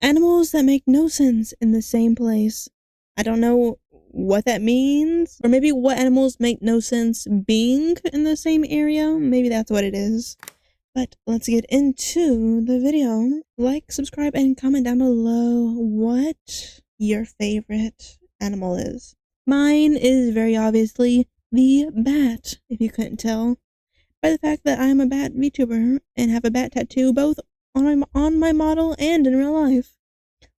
Animals that make no sense in the same place. I don't know what that means, or maybe what animals make no sense being in the same area. Maybe that's what it is. But let's get into the video. Like, subscribe, and comment down below what your favorite animal is. Mine is very obviously the bat, if you couldn't tell, by the fact that I'm a bat VTuber and have a bat tattoo both on my model and in real life.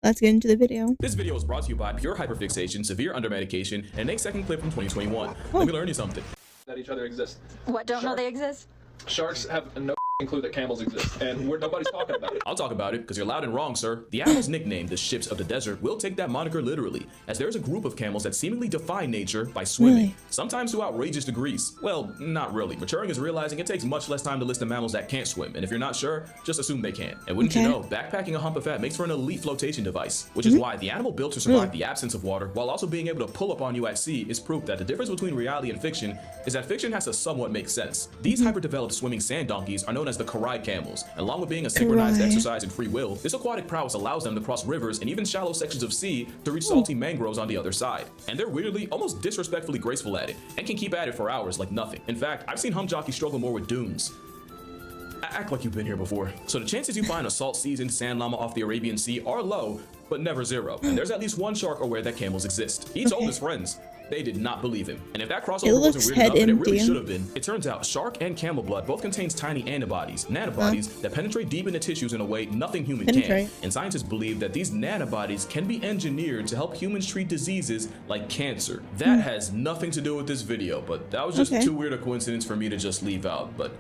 Let's get into the video. This video is brought to you by pure hyperfixation, severe undermedication, and a second clip from 2021. Let me learn you something. That each other exist. What, don't know they exist? Sharks have no clue that camels exist, and nobody's talking about it. I'll talk about it, because you're loud and wrong, sir. The animal's nickname, the ships of the desert, will take that moniker literally, as there's a group of camels that seemingly defy nature by swimming, Really? sometimes to outrageous degrees. Well, not really. Maturing is realizing it takes much less time to list the mammals that can't swim, and if you're not sure, just assume they can. And wouldn't you know, backpacking a hump of fat makes for an elite flotation device, which is why the animal built to survive the absence of water, while also being able to pull up on you at sea, is proof that the difference between reality and fiction is that fiction has to somewhat make sense. These hyper-developed swimming sand donkeys are known as the Karai camels. Along with being a synchronized exercise in free will, this aquatic prowess allows them to cross rivers and even shallow sections of sea to reach salty mangroves on the other side. And they're weirdly, almost disrespectfully graceful at it, and can keep at it for hours like nothing. In fact, I've seen hump jockeys struggle more with dunes. Act like you've been here before. So the chances you find a salt-seasoned sand llama off the Arabian Sea are low, but never zero. And there's at least one shark aware that camels exist. He told his friends. They did not believe him. And if that crossover wasn't weird enough, and it really should have been, it turns out shark and camel blood both contains tiny antibodies, nanobodies, that penetrate deep into tissues in a way nothing human can. And scientists believe that these nanobodies can be engineered to help humans treat diseases like cancer. That has nothing to do with this video, but that was just too weird a coincidence for me to just leave out. But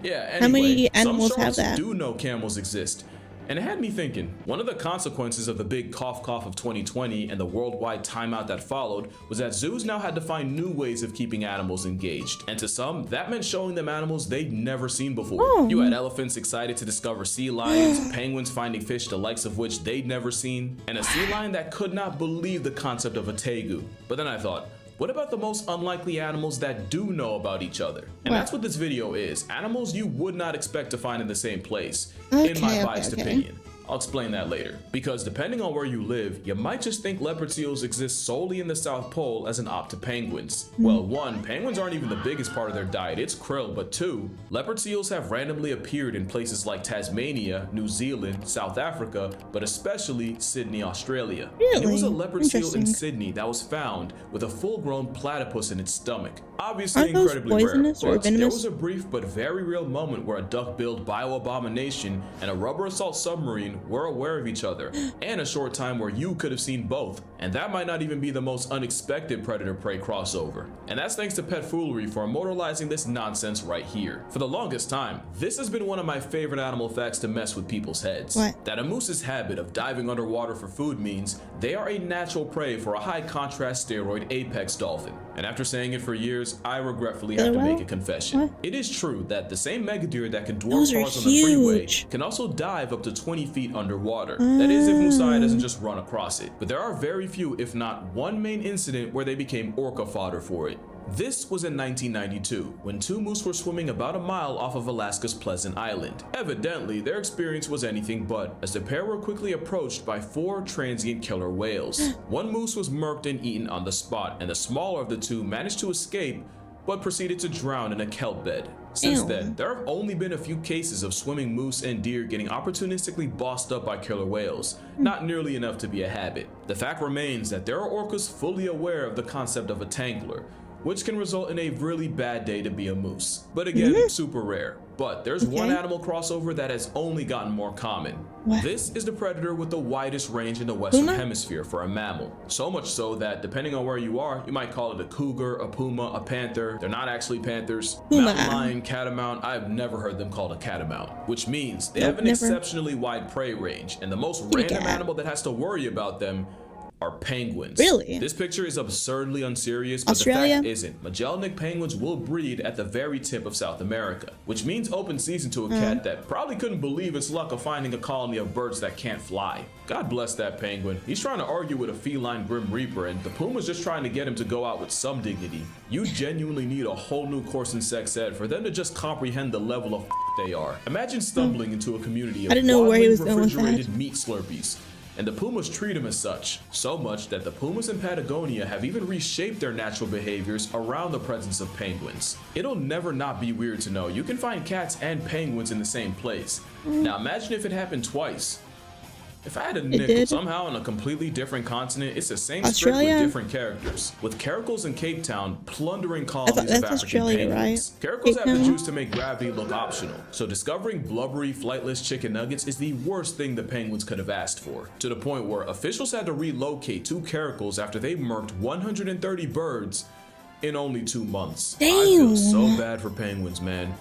yeah, anyway, how many animals some sharks have that? do know camels exist. And it had me thinking, one of the consequences of the big cough of 2020 and the worldwide timeout that followed was that zoos now had to find new ways of keeping animals engaged. And to some, that meant showing them animals they'd never seen before. You had elephants excited to discover sea lions, penguins finding fish the likes of which they'd never seen, and a sea lion that could not believe the concept of a tegu. But then I thought, what about the most unlikely animals that do know about each other? And that's what this video is. Animals you would not expect to find in the same place, in my biased opinion. I'll explain that later. Because depending on where you live, you might just think leopard seals exist solely in the South Pole as an opt to penguins. Well, one, penguins aren't even the biggest part of their diet, it's krill, but two, leopard seals have randomly appeared in places like Tasmania, New Zealand, South Africa, but especially Sydney, Australia. Really? And it was a leopard seal in Sydney that was found with a full-grown platypus in its stomach. Obviously incredibly rare, but there was a brief but very real moment where a duck-billed bio-abomination and a rubber assault submarine were aware of each other, and a short time where you could have seen both, and that might not even be the most unexpected predator-prey crossover. And that's thanks to Pet Foolery for immortalizing this nonsense right here. For the longest time, this has been one of my favorite animal facts to mess with people's heads. That a moose's habit of diving underwater for food means they are a natural prey for a high-contrast steroid apex dolphin. And after saying it for years, I regretfully have to make a confession. It is true that the same mega deer that can dwarf cars on the freeway can also dive up to 20 feet underwater. That is if Musai doesn't just run across it. But there are very few, if not one main incident where they became orca fodder for it. This was in 1992, when two moose were swimming about a mile off of Alaska's Pleasant Island. Evidently, their experience was anything but, as the pair were quickly approached by four transient killer whales. One moose was murked and eaten on the spot, and the smaller of the two managed to escape, but proceeded to drown in a kelp bed. Since then, there have only been a few cases of swimming moose and deer getting opportunistically bossed up by killer whales, not nearly enough to be a habit. The fact remains that there are orcas fully aware of the concept of a tangler, which can result in a really bad day to be a moose. But again, super rare. But there's one animal crossover that has only gotten more common. This is the predator with the widest range in the Western Hemisphere for a mammal. So much so that, depending on where you are, you might call it a cougar, a puma, a panther. They're not actually panthers. Mountain lion, catamount, I've never heard them called a catamount. Which means they have an exceptionally wide prey range, and the most random animal that has to worry about them are penguins. Really? This picture is absurdly unserious, but the fact isn't. Magellanic penguins will breed at the very tip of South America, which means open season to a cat that probably couldn't believe its luck of finding a colony of birds that can't fly. God bless that penguin. He's trying to argue with a feline Grim Reaper, and the puma's just trying to get him to go out with some dignity. You genuinely need a whole new course in sex ed for them to just comprehend the level of they are. Imagine stumbling into a community of refrigerated meat slurpees. and the pumas treat them as such. So much that the pumas in Patagonia have even reshaped their natural behaviors around the presence of penguins. It'll never not be weird to know you can find cats and penguins in the same place. Now imagine if it happened twice. If I had a nickel somehow on a completely different continent, it's the same script with different characters. With caracals in Cape Town plundering colonies of African penguins. Right? Caracals have the juice to make gravity look optional, so discovering blubbery, flightless chicken nuggets is the worst thing the penguins could have asked for. To the point where officials had to relocate 2 caracals after they murked 130 birds in only 2 months. Damn. I feel so bad for penguins, man.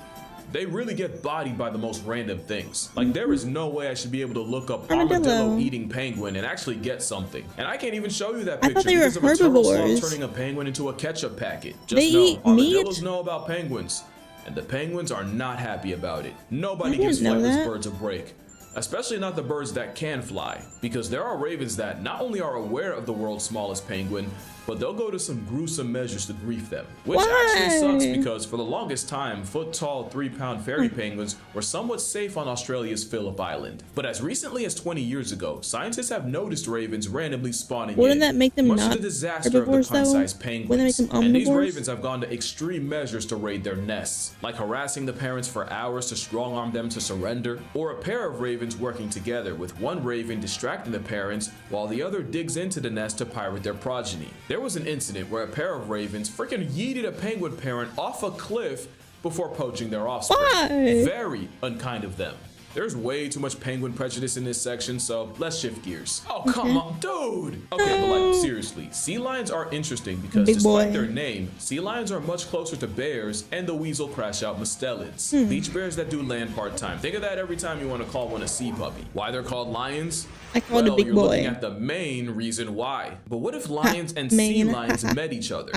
They really get bodied by the most random things. Like, there is no way I should be able to look up armadillo eating penguin and actually get something. And I can't even show you that picture because of a turtle sloth turning a penguin into a ketchup packet. Just know, armadillos know about penguins, and the penguins are not happy about it. Nobody gives flightless birds a break. Especially not the birds that can fly, because there are ravens that not only are aware of the world's smallest penguin, but they'll go to some gruesome measures to grief them. Which actually sucks, because for the longest time, foot-tall, 3-pound fairy penguins were somewhat safe on Australia's Phillip Island. But as recently as 20 years ago, scientists have noticed ravens randomly spawning Wouldn't that make them much not to the disaster of the pint-sized penguins. Wouldn't that make them omnivores? And these ravens have gone to extreme measures to raid their nests, like harassing the parents for hours to strong-arm them to surrender, or a pair of ravens working together, with one raven distracting the parents while the other digs into the nest to pirate their progeny. There was an incident where a pair of ravens freaking yeeted a penguin parent off a cliff before poaching their offspring. Why? Very unkind of them. There's way too much penguin prejudice in this section, so let's shift gears. Oh, come on, dude! Okay, but like, seriously, sea lions are interesting because despite their name, sea lions are much closer to bears and the weasel crash out mustelids. Beach bears that do land part-time. Think of that every time you want to call one a sea puppy. Why they're called lions? I called a big you're boy. Looking at the main reason why. But what if lions and sea lions met each other?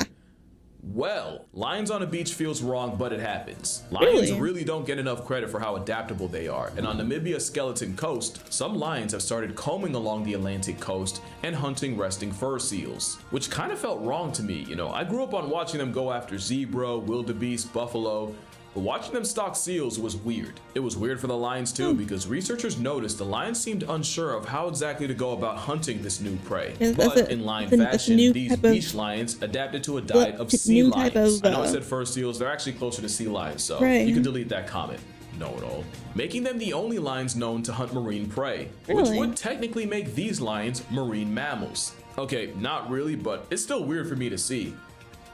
Well, lions on a beach feels wrong, but it happens. Lions really don't get enough credit for how adaptable they are. And on Namibia's Skeleton Coast, some lions have started combing along the Atlantic coast and hunting resting fur seals, which kind of felt wrong to me. You know, I grew up on watching them go after zebra, wildebeest, buffalo, but watching them stalk seals was weird. It was weird for the lions too, because researchers noticed the lions seemed unsure of how exactly to go about hunting this new prey. But in lion fashion, these beach lions adapted to a diet of sea lions. I know I said fur seals, they're actually closer to sea lions, so you can delete that comment. Know-it-all. Making them the only lions known to hunt marine prey, which would technically make these lions marine mammals. Okay, not really, but it's still weird for me to see.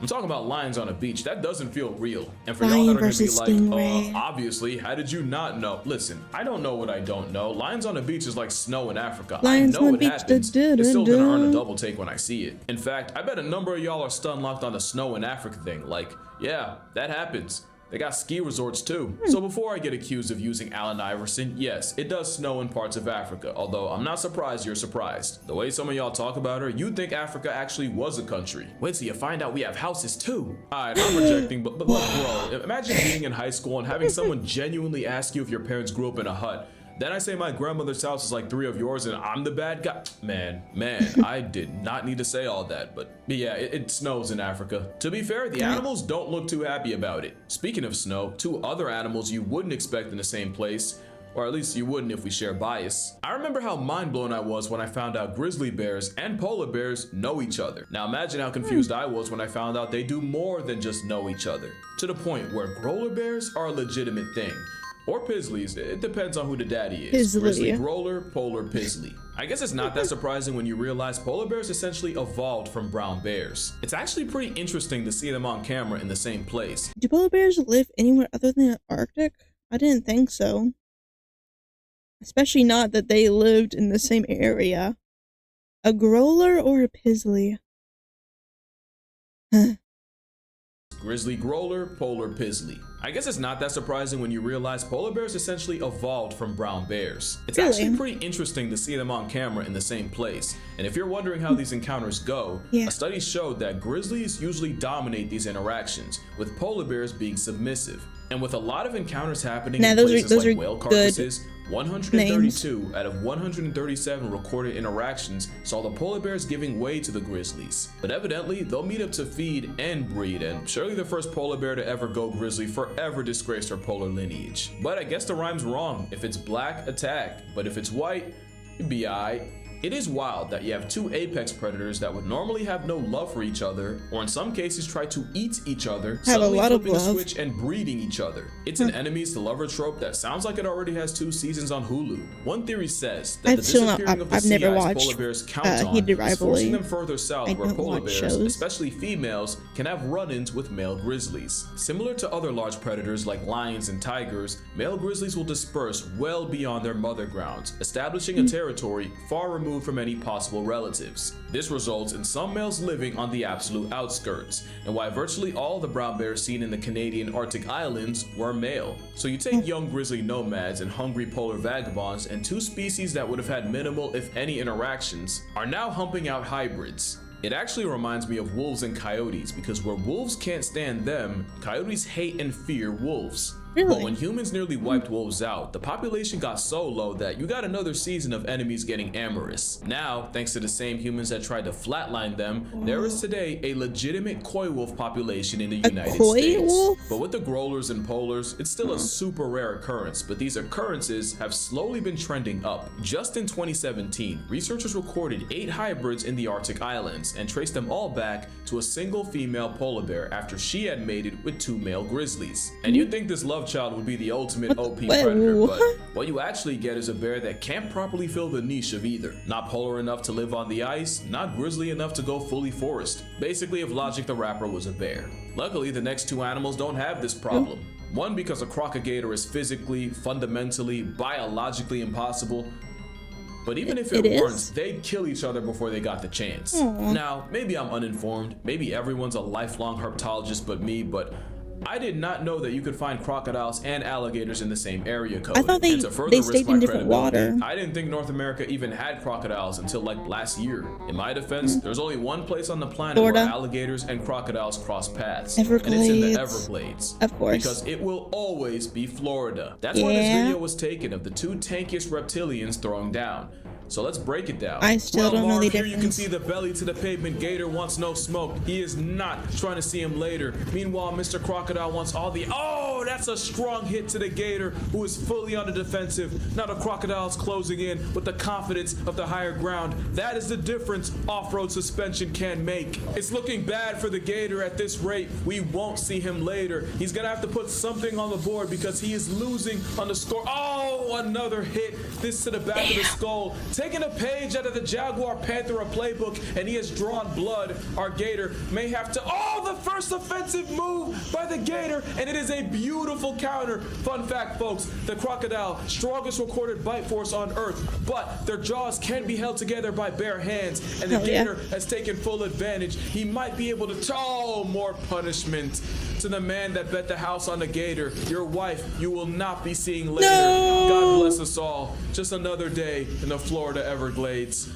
I'm talking about lions on a beach. That doesn't feel real. And for y'all that are gonna be like, obviously, how did you not know? Listen, I don't know what I don't know. Lions on a beach is like snow in Africa. Lions I know on it beach, happens. It's still gonna earn a double take when I see it. In fact, I bet a number of y'all are stun locked on the snow in Africa thing. Like, yeah, that happens. They got ski resorts too. So before I get accused of using Allen Iverson, yes, it does snow in parts of Africa, although I'm not surprised you're surprised. The way some of y'all talk about her, you'd think Africa actually was a country. Wait till you find out we have houses too. Alright, I'm projecting, but look, bro, imagine being in high school and having someone genuinely ask you if your parents grew up in a hut. Then I say my grandmother's house is like 3 of yours and I'm the bad guy. Man, I did not need to say all that, but yeah, it snows in Africa. To be fair, the animals don't look too happy about it. Speaking of snow, 2 other animals you wouldn't expect in the same place, or at least you wouldn't if we share bias. I remember how mind blown I was when I found out grizzly bears and polar bears know each other. Now imagine how confused I was when I found out they do more than just know each other. To the point where growler bears are a legitimate thing. Or Pisleys, it depends on who the daddy is. Grizzly growler, polar Pisley. I guess it's not that surprising when you realize polar bears essentially evolved from brown bears. It's actually pretty interesting to see them on camera in the same place. Do polar bears live anywhere other than the Arctic? I didn't think so. Especially not that they lived in the same area. A growler or a Pisley? Grizzly growler, polar Pisley. I guess it's not that surprising when you realize polar bears essentially evolved from brown bears. It's actually pretty interesting to see them on camera in the same place. And if you're wondering how these encounters go, a study showed that grizzlies usually dominate these interactions, with polar bears being submissive. And with a lot of encounters happening in places like whale carcasses, 132 out of 137 recorded interactions saw the polar bears giving way to the grizzlies. But evidently, they'll meet up to feed and breed, and surely the first polar bear to ever go grizzly forever disgraced her polar lineage. But I guess the rhyme's wrong. If it's black, attack. But if it's white, you'd be aight. It is wild that you have two apex predators that would normally have no love for each other, or in some cases try to eat each other, suddenly flipping a switch and breeding each other. It's an enemies to lover trope that sounds like it already has 2 seasons on Hulu. One theory says that the disappearing of the sea ice polar bears count on is forcing them further south where polar bears, especially females, can have run-ins with male grizzlies. Similar to other large predators like lions and tigers, male grizzlies will disperse well beyond their mother grounds, establishing a territory far removed from any possible relatives. This results in some males living on the absolute outskirts, and why virtually all the brown bears seen in the Canadian Arctic islands were male. So you take young grizzly nomads and hungry polar vagabonds, and 2 species that would have had minimal if any interactions are now humping out hybrids. It actually reminds me of wolves and coyotes, because where wolves can't stand them, coyotes hate and fear wolves. Really? But when humans nearly wiped wolves out, the population got so low that you got another season of enemies getting amorous. Now, thanks to the same humans that tried to flatline them, there is today a legitimate coy wolf population in the United States. Wolf? But with the growlers and polars, it's still a super rare occurrence, but these occurrences have slowly been trending up. Just in 2017, researchers recorded 8 hybrids in the Arctic islands and traced them all back to a single female polar bear after she had mated with 2 male grizzlies. And you'd think this love child would be the ultimate OP predator, but what you actually get is a bear that can't properly fill the niche of either. Not polar enough to live on the ice, not grizzly enough to go fully forest. Basically, if Logic the Rapper was a bear. Luckily, the next 2 animals don't have this problem. One, because a crocagator is physically, fundamentally, biologically impossible. But even if it weren't, they'd kill each other before they got the chance. Now, maybe I'm uninformed, maybe everyone's a lifelong herpetologist but me, but I did not know that you could find crocodiles and alligators in the same area code. I thought they stayed in different water. I didn't think North America even had crocodiles until like last year. In my defense, there's only one place on the planet where alligators and crocodiles cross paths. Everglades. And it's in the Everglades. Of course. Because it will always be Florida. That's why this video was taken of the 2 tankiest reptilians throwing down. So let's break it down. I still don't know the here difference. You can see the belly to the pavement. Gator wants no smoke. He is not trying to see him later. Meanwhile, Mr. Crocodile wants all the... Oh, that's a strong hit to the gator, who is fully on the defensive. Now the crocodile's closing in with the confidence of the higher ground. That is the difference off-road suspension can make. It's looking bad for the gator at this rate. We won't see him later. He's gonna have to put something on the board because he is losing on the score. Oh, another hit. This to the back of the skull. Taking a page out of the Jaguar Panthera playbook, and he has drawn blood. Our gator may have to... Oh, the first offensive move by the gator, and it is a beautiful counter. Fun fact, folks, the crocodile, strongest recorded bite force on Earth, but their jaws can be held together by bare hands, and the gator has taken full advantage. He might be able to... Oh, more punishment to the man that bet the house on the gator. Your wife, you will not be seeing later. No. God bless us all. Just another day in the Florida Everglades.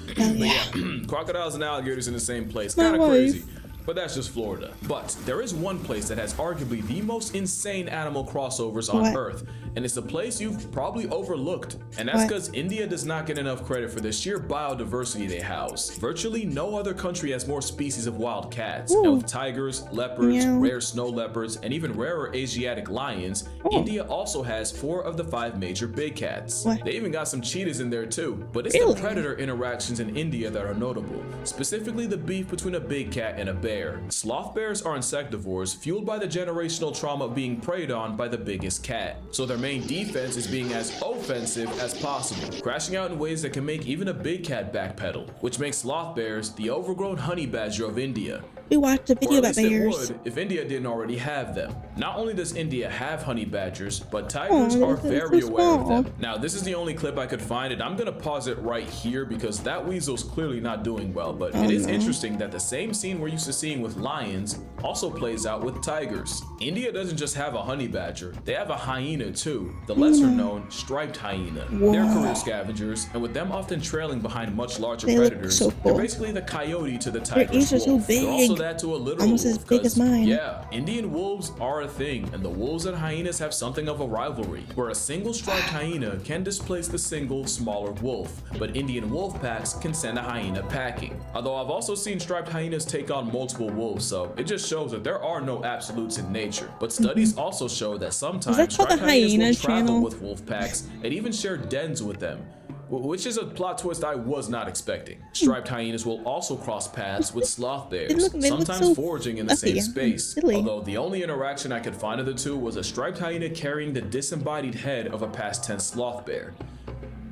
Crocodiles and alligators in the same place. Kind of crazy. But that's just Florida. But there is one place that has arguably the most insane animal crossovers on Earth, and it's a place you've probably overlooked, and that's because India does not get enough credit for the sheer biodiversity they house. Virtually no other country has more species of wild cats, and with tigers, leopards, rare snow leopards, and even rarer Asiatic lions, India also has 4 of the 5 major big cats. They even got some cheetahs in there too, but it's the predator interactions in India that are notable, specifically the beef between a big cat and a bear. Sloth bears are insectivores fueled by the generational trauma of being preyed on by the biggest cat. So their main defense is being as offensive as possible, crashing out in ways that can make even a big cat backpedal, which makes sloth bears the overgrown honey badger of India. We watched a video about bears. It would if India didn't already have them. Not only does India have honey badgers, but tigers are very aware of them. Now, this is the only clip I could find, and I'm gonna pause it right here because that weasel's clearly not doing well, but it is interesting that the same scene we're used to seeing with lions also plays out with tigers. India doesn't just have a honey badger, they have a hyena too, the lesser known striped hyena. They're career scavengers, and with them often trailing behind much larger predators, they're basically the coyote to the tiger's wolf. So big. They're also that to a literal almost as big as mine. Yeah, Indian wolves are a thing, and the wolves and hyenas have something of a rivalry, where a single striped hyena can displace the single smaller wolf, but Indian wolf packs can send a hyena packing. Although I've also seen striped hyenas take on multiple wolves, so it just shows that there are no absolutes in nature. But studies also show that sometimes striped hyenas will travel with wolf packs and even share dens with them. which is a plot twist I was not expecting. Striped hyenas will also cross paths with sloth bears, sometimes foraging in the same space. Although the only interaction I could find of the two was a striped hyena carrying the disembodied head of a past tense sloth bear.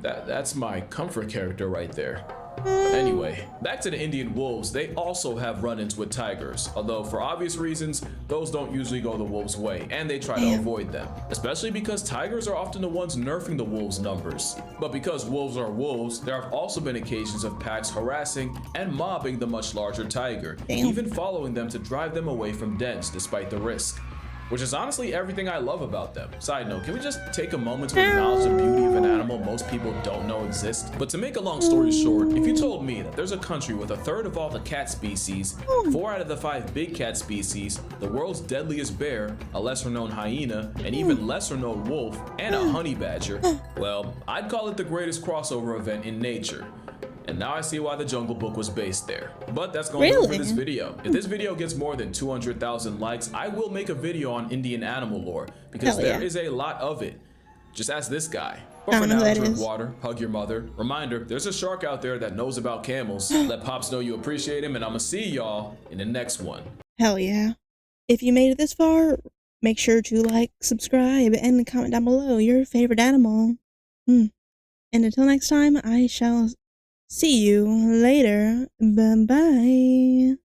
That's my comfort character right there. Anyway, back to the Indian wolves. They also have run-ins with tigers, although for obvious reasons, those don't usually go the wolves' way, and they try to avoid them, especially because tigers are often the ones nerfing the wolves' numbers. But because wolves are wolves, there have also been occasions of packs harassing and mobbing the much larger tiger, even following them to drive them away from dens despite the risk. Which is honestly everything I love about them. Side note, can we just take a moment to acknowledge the beauty of an animal most people don't know exists? But to make a long story short, if you told me that there's a country with 1/3 of all the cat species, 4 out of the 5 big cat species, the world's deadliest bear, a lesser known hyena, an even lesser known wolf, and a honey badger, well, I'd call it the greatest crossover event in nature. And now I see why the Jungle Book was based there. But that's going to do it for this video. If this video gets more than 200,000 likes, I will make a video on Indian animal lore, because there is a lot of it. Just ask this guy. But for now, drink water, hug your mother. Reminder, there's a shark out there that knows about camels. Let Pops know you appreciate him, and I'm gonna see y'all in the next one. Hell yeah. If you made it this far, make sure to like, subscribe, and comment down below your favorite animal. And until next time, I shall see you later. Bye-bye.